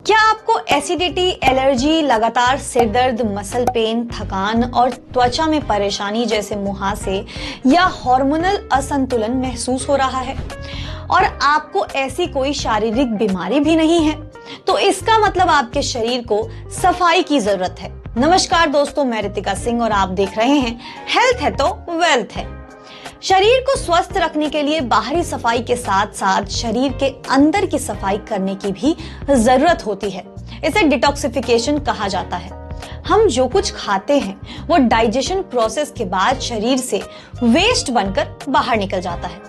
क्या आपको acidity, allergy, लगातार सिर दर्द, मसल पेन, थकान और त्वचा में परेशानी जैसे मुहासे या हार्मोनल असंतुलन महसूस हो रहा है और आपको ऐसी कोई शारीरिक बीमारी भी नहीं है? तो इसका मतलब आपके शरीर को सफाई की जरूरत है। नमस्कार दोस्तों, मैं रितिका सिंह और आप देख रहे हैं हेल्थ है तो वेल्थ है। शरीर को स्वस्थ रखने के लिए बाहरी सफाई के साथ साथ शरीर के अंदर की सफाई करने की भी जरूरत होती है। इसे डिटॉक्सिफिकेशन कहा जाता है। हम जो कुछ खाते हैं वो डाइजेशन प्रोसेस के बाद शरीर से वेस्ट बनकर बाहर निकल जाता है,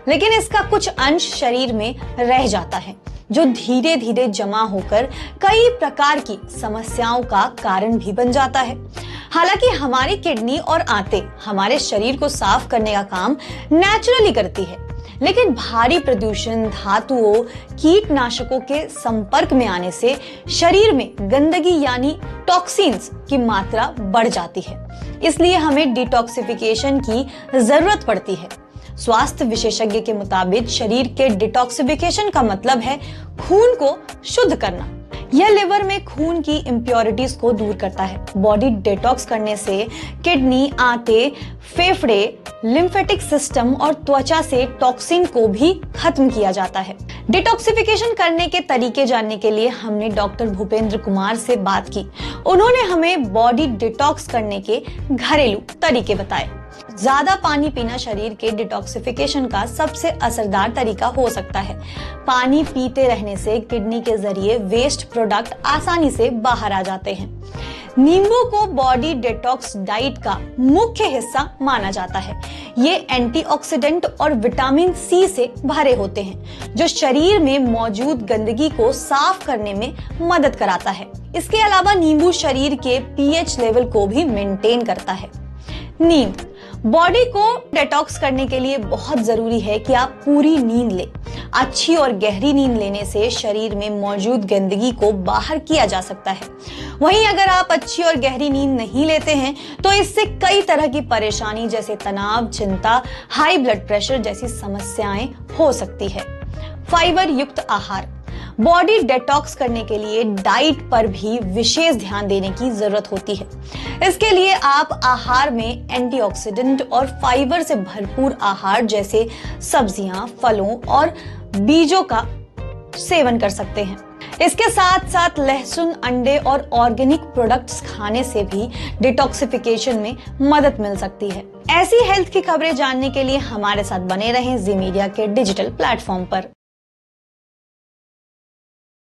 लेकिन इसका कुछ अंश शरीर में रह जाता है जो धीरे धीरे जमा होकर कई प्रकार की समस्याओं का कारण भी बन जाता है। हालांकि हमारी किडनी और आंतें हमारे शरीर को साफ करने का काम नेचुरली करती है, लेकिन भारी प्रदूषण, धातुओं, कीटनाशकों के संपर्क में आने से शरीर में गंदगी यानी टॉक्सिन्स की मात्रा बढ़ जाती है। इसलिए हमें डिटॉक्सिफिकेशन की जरूरत पड़ती है। स्वास्थ्य विशेषज्ञ के मुताबिक शरीर के डिटॉक्सिफिकेशन का मतलब है खून को शुद्ध करना। यह लिवर में खून की इम्प्योरिटीज को दूर करता है। बॉडी डिटॉक्स करने से किडनी, आंतें, फेफड़े, लिम्फेटिक सिस्टम और त्वचा से टॉक्सिन को भी खत्म किया जाता है। डिटॉक्सिफिकेशन करने के तरीके जानने के लिए हमने डॉक्टर भूपेंद्र कुमार से बात की। उन्होंने हमें बॉडी डिटॉक्स करने के घरेलू तरीके बताए। ज्यादा पानी पीना शरीर के डिटॉक्सिफिकेशन का सबसे असरदार तरीका हो सकता है। पानी पीते रहने से किडनी के जरिए वेस्ट प्रोडक्ट आसानी से बाहर आ जाते हैं। नींबू को बॉडी डिटॉक्स डाइट का मुख्य हिस्सा माना जाता है। ये एंटीऑक्सीडेंट और विटामिन सी से भरे होते हैं जो शरीर में मौजूद गंदगी को साफ करने में मदद कराता है। इसके अलावा नींबू शरीर के पीएच लेवल को भी मेंटेन करता है। नींद बॉडी को डिटॉक्स करने के लिए बहुत जरूरी है कि आप पूरी नींद लें। अच्छी और गहरी नींद लेने से शरीर में मौजूद गंदगी को बाहर किया जा सकता है। वहीं अगर आप अच्छी और गहरी नींद नहीं लेते हैं तो इससे कई तरह की परेशानी जैसे तनाव, चिंता, हाई ब्लड प्रेशर जैसी समस्याएं हो सकती है। फाइबर युक्त आहार बॉडी डिटॉक्स करने के लिए डाइट पर भी विशेष ध्यान देने की जरूरत होती है। इसके लिए आप आहार में एंटीऑक्सीडेंट और फाइबर से भरपूर आहार जैसे सब्जियां, फलों और बीजों का सेवन कर सकते हैं। इसके साथ साथ लहसुन, अंडे और ऑर्गेनिक प्रोडक्ट्स खाने से भी डिटॉक्सिफिकेशन में मदद मिल सकती है। ऐसी हेल्थ की खबरें जानने के लिए हमारे साथ बने रहें जी मीडिया के डिजिटल प्लेटफॉर्म पर।